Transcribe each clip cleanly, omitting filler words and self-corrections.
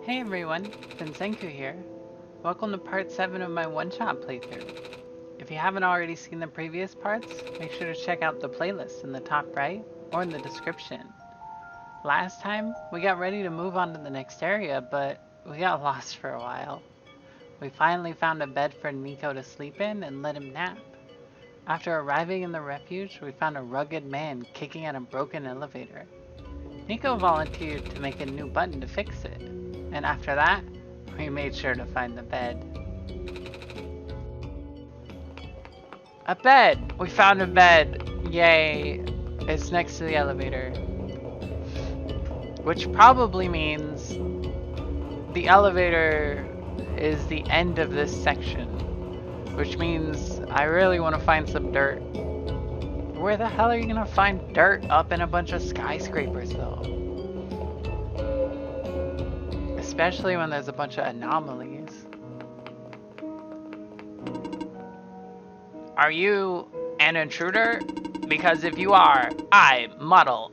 Hey everyone, Finzenku here. Welcome to part 7 of my one-shot playthrough. If you haven't already seen the previous parts, make sure to check out the playlist in the top right or in the description. Last time, we got ready to move on to the next area, but we got lost for a while. We finally found a bed for Nico to sleep in and let him nap. After arriving in the refuge, we found a rugged man kicking at a broken elevator. Nico volunteered to make a new button to fix it, and after that, we made sure to find the bed. A bed! We found a bed! Yay! It's next to the elevator. Which probably means the elevator is the end of this section. Which means I really want to find some dirt. Where the hell are you gonna find dirt up in a bunch of skyscrapers though? Especially when there's a bunch of anomalies. Are you an intruder? Because if you are, I, model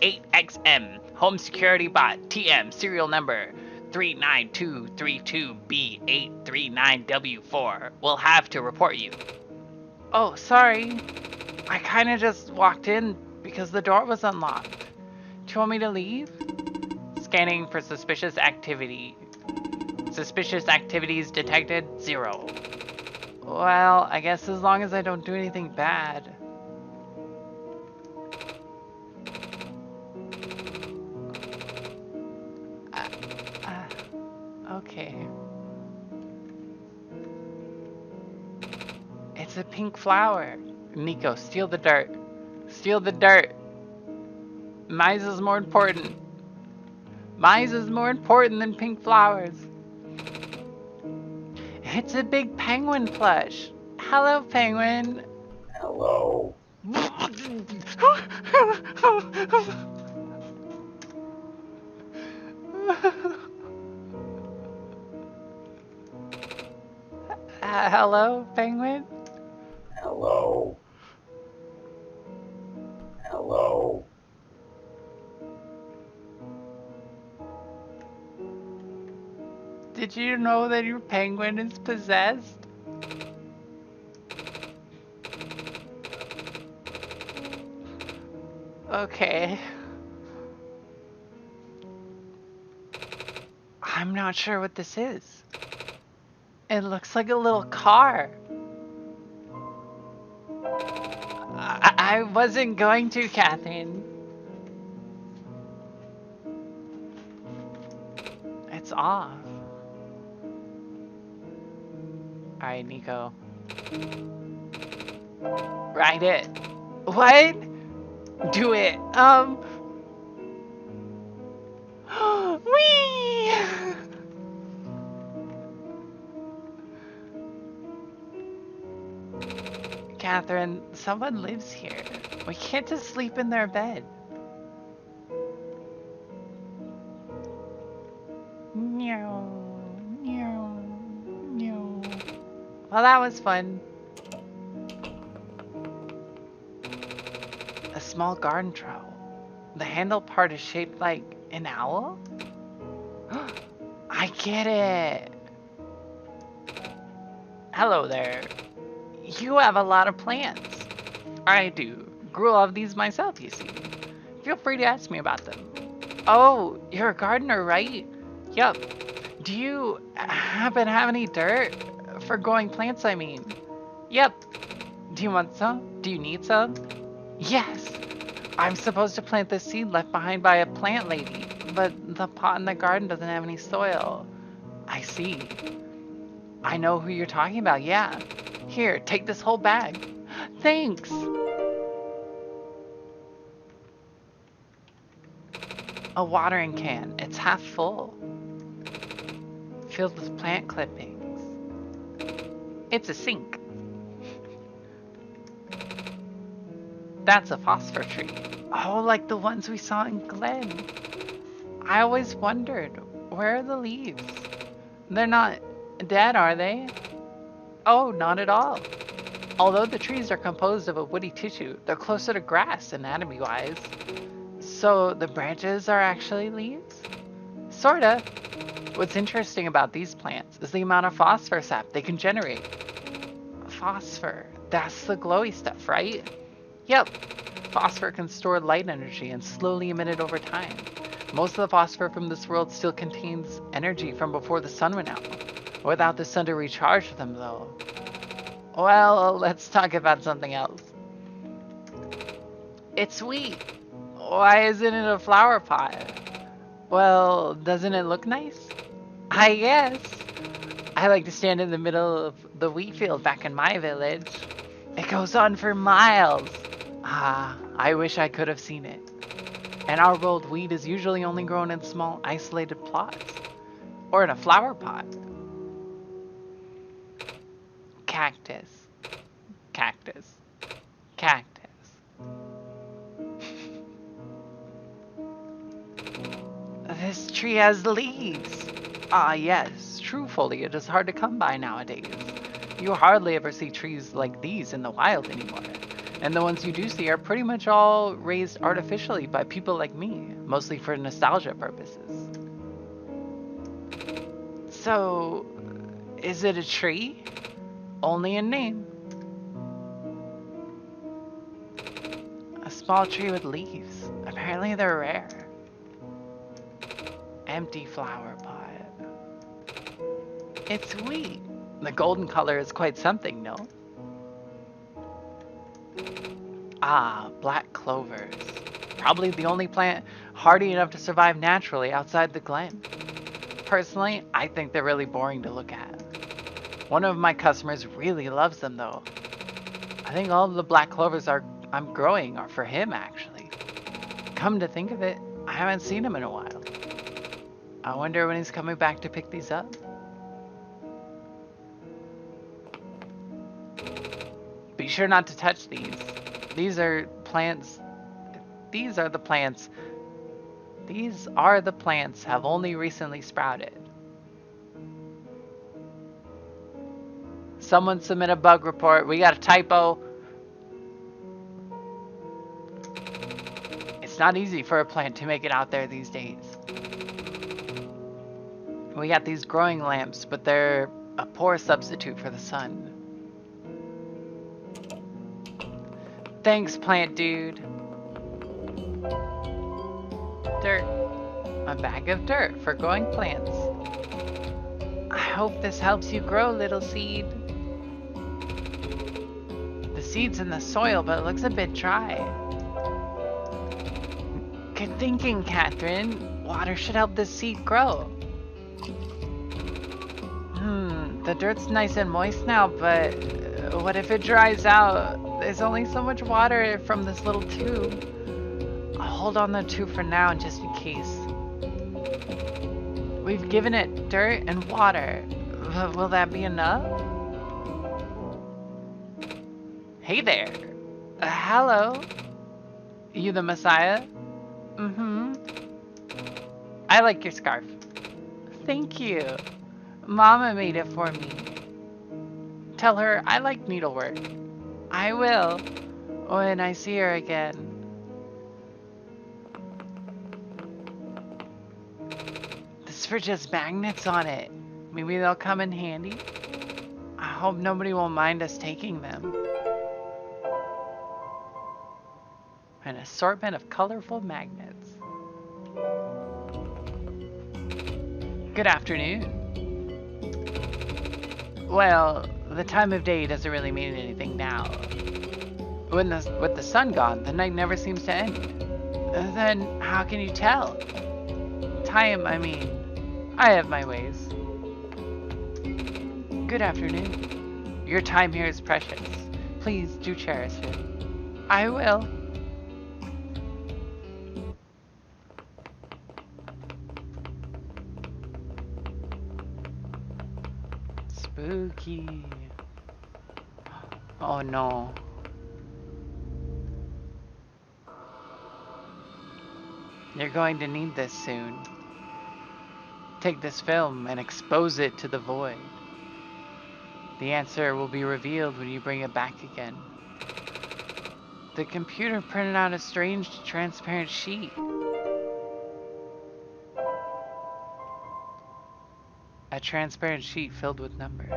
8XM, home security bot, TM, serial number 39232B839W4, will have to report you. Oh, sorry. I kinda just walked in because the door was unlocked. Do you want me to leave? Scanning for suspicious activity. Suspicious activities detected, 0. Well, I guess as long as I don't do anything bad. Okay. It's a pink flower. Nico, steal the dirt. Steal the dirt. Mice is more important. Mice is more important than pink flowers. It's a big penguin plush. Hello, penguin. Hello. Hello, penguin. Hello. Hello. Did you know that your penguin is possessed? Okay. I'm not sure what this is. It looks like a little car. I wasn't going to, Catherine. It's off. Alright, Nico. Ride it. What? Do it. Whee! Catherine, someone lives here. We can't just sleep in their bed. Meow, meow, meow. Well, that was fun. A small garden trowel. The handle part is shaped like an owl? I get it. Hello there. You have a lot of plants. I do. Grew all of these myself, you see. Feel free to ask me about them. Oh, you're a gardener, right? Yup. Do you happen to have any dirt? For growing plants, I mean. Yep. Do you want some? Do you need some? Yes. I'm supposed to plant this seed left behind by a plant lady, but the pot in the garden doesn't have any soil. I see. I know who you're talking about, yeah. Here, take this whole bag. Thanks. A watering can. It's half full. Filled with plant clippings. It's a sink. That's a phosphor tree. Oh, like the ones we saw in Glen. I always wondered, where are the leaves? They're not dead, are they? Oh, not at all. Although the trees are composed of a woody tissue, they're closer to grass anatomy-wise. So the branches are actually leaves? Sorta. What's interesting about these plants is the amount of phosphor sap they can generate. Phosphor, that's the glowy stuff, right? Yep. Phosphor can store light energy and slowly emit it over time. Most of the phosphor from this world still contains energy from before the sun went out. Without the sun to recharge them, though. Well, let's talk about something else. It's sweet. Why isn't it a flower pot? Well, doesn't it look nice? I guess. I like to stand in the middle of the wheat field back in my village. It goes on for miles. Ah, I wish I could have seen it. In our world, wheat is usually only grown in small, isolated plots. Or in a flower pot. Cactus. Cactus. Cactus. This tree has leaves. Ah, yes. True foliage is hard to come by nowadays. You hardly ever see trees like these in the wild anymore. And the ones you do see are pretty much all raised artificially by people like me, mostly for nostalgia purposes. So, is it a tree? Only in name. A small tree with leaves. Apparently they're rare. Empty flower pot. It's wheat. The golden color is quite something, no? Ah, black clovers. Probably the only plant hardy enough to survive naturally outside the glen. Personally, I think they're really boring to look at. One of my customers really loves them though. I think all of the black clovers I'm growing are for him actually. Come to think of it, I haven't seen him in a while. I wonder when he's coming back to pick these up. Be sure not to touch these. These are plants. These are the plants. These are the plants have only recently sprouted. Someone submit a bug report. We got a typo. It's not easy for a plant to make it out there these days. We got these growing lamps, but they're a poor substitute for the sun. Thanks, plant dude. Dirt. A bag of dirt for growing plants. I hope this helps you grow, little seed. The seed's in the soil, but it looks a bit dry. Good thinking, Catherine. Water should help this seed grow. The dirt's nice and moist now, but what if it dries out? There's only so much water from this little tube. I'll hold on the tube for now just in case. We've given it dirt and water. Will that be enough? Hey there. Hello. You the Messiah? I like your scarf. Thank you. Mama made it for me. Tell her I like needlework. I will, when I see her again. This fridge has magnets on it. Maybe they'll come in handy. I hope nobody will mind us taking them. An assortment of colorful magnets. Good afternoon. Well, the time of day doesn't really mean anything now. With the sun gone, the night never seems to end. Then how can you tell? Time, I mean, I have my ways. Good afternoon. Your time here is precious. Please do cherish it. I will. Spooky. Oh no. You're going to need this soon. Take this film and expose it to the void. The answer will be revealed when you bring it back again. The computer printed out a strange transparent sheet. A transparent sheet filled with numbers.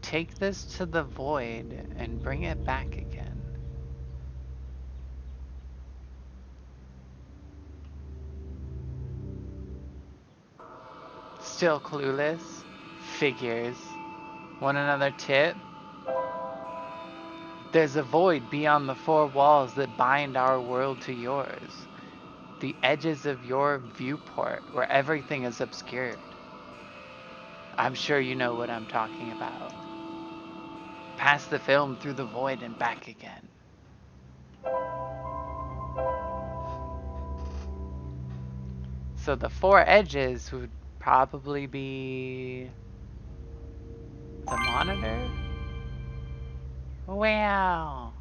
Take this to the void and bring it back again. Still clueless? Figures. Want another tip? There's a void beyond the four walls that bind our world to yours. The edges of your viewport where everything is obscured. I'm sure you know what I'm talking about. Pass the film through the void and back again. So the four edges would probably be the monitor? Wow.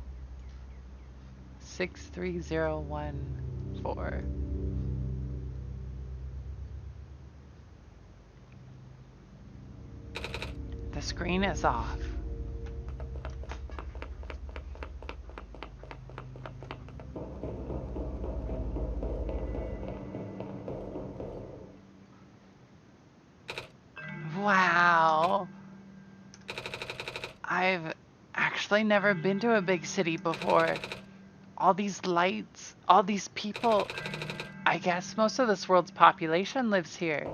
63014. The screen is off. Wow. I've actually never been to a big city before. All these lights, all these people. I guess most of this world's population lives here.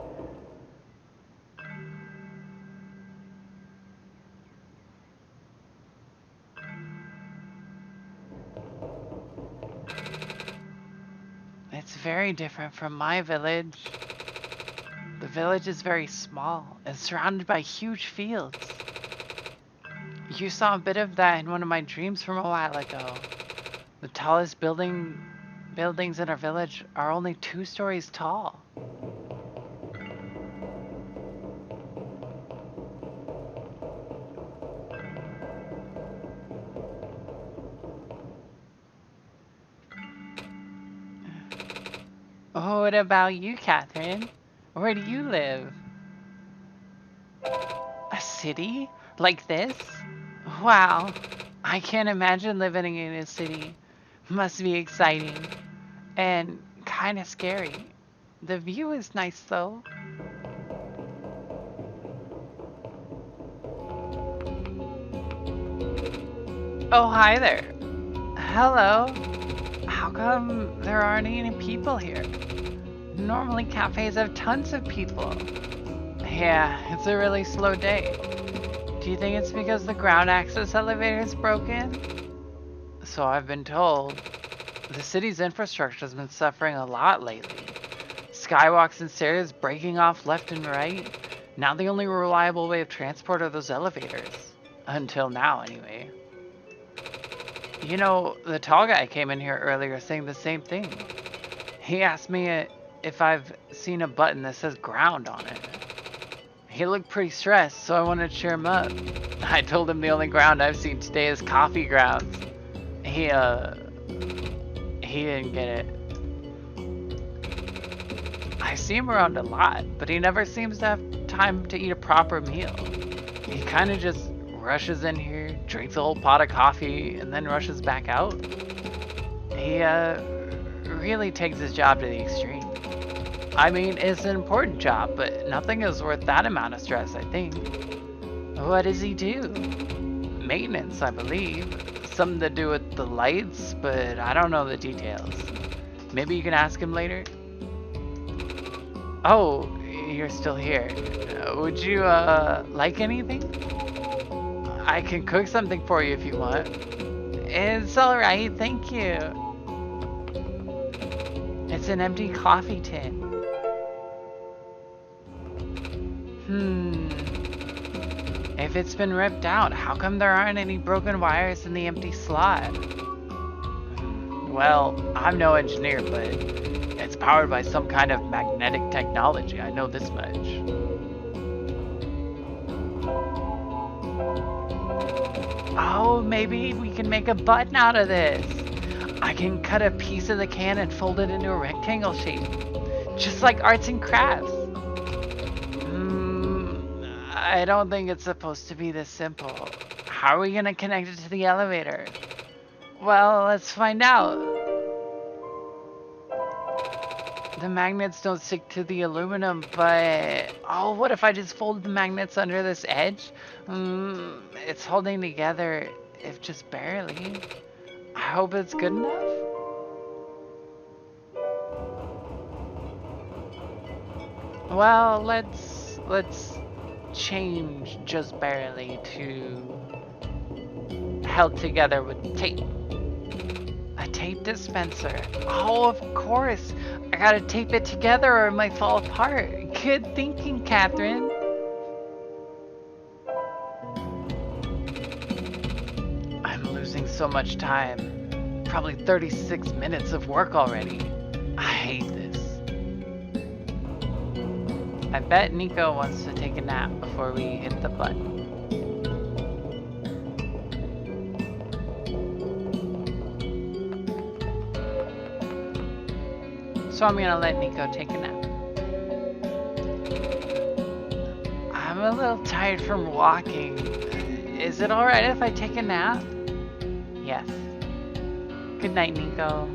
It's very different from my village. The village is very small and surrounded by huge fields. You saw a bit of that in one of my dreams from a while ago. The tallest buildings in our village are only 2 stories tall. What about you, Catherine? Where do you live? A city? Like this? Wow. I can't imagine living in a city. Must be exciting. And kind of scary. The view is nice though. Oh, hi there. Hello. How come there aren't any people here? Normally cafes have tons of people. Yeah, it's a really slow day. Do you think it's because the ground access elevator is broken? So I've been told. The city's infrastructure has been suffering a lot lately. Skywalks and stairs breaking off left and right. Now the only reliable way of transport are those elevators. Until now, anyway. You know, the tall guy came in here earlier saying the same thing. He asked me if I've seen a button that says ground on it. He looked pretty stressed, so I wanted to cheer him up. I told him the only ground I've seen today is coffee grounds. He didn't get it. I see him around a lot, but he never seems to have time to eat a proper meal. He kind of just rushes in here, drinks a whole pot of coffee, and then rushes back out. He really takes his job to the extreme. I mean, it's an important job, but nothing is worth that amount of stress, I think. What does he do? Maintenance, I believe. Something to do with the lights, but I don't know the details. Maybe you can ask him later? Oh, you're still here. Would you, like anything? I can cook something for you if you want. It's alright, thank you. It's an empty coffee tin. If it's been ripped out, how come there aren't any broken wires in the empty slot? Well, I'm no engineer, but it's powered by some kind of magnetic technology, I know this much. Oh, maybe we can make a button out of this. I can cut a piece of the can and fold it into a rectangle shape. Just like arts and crafts. I don't think it's supposed to be this simple. How are we gonna connect it to the elevator? Well, let's find out. The magnets don't stick to the aluminum, but... Oh, what if I just fold the magnets under this edge? It's holding together, if just barely. I hope it's good enough. Well, let's change just barely to held together with tape. A tape dispenser. Oh, of course. I gotta tape it together or it might fall apart. Good thinking, Catherine. I'm losing so much time. Probably 36 minutes of work already. I hate this. I bet Nico wants to take a nap before we hit the button. So I'm gonna let Nico take a nap. I'm a little tired from walking. Is it alright if I take a nap? Yes. Good night, Nico.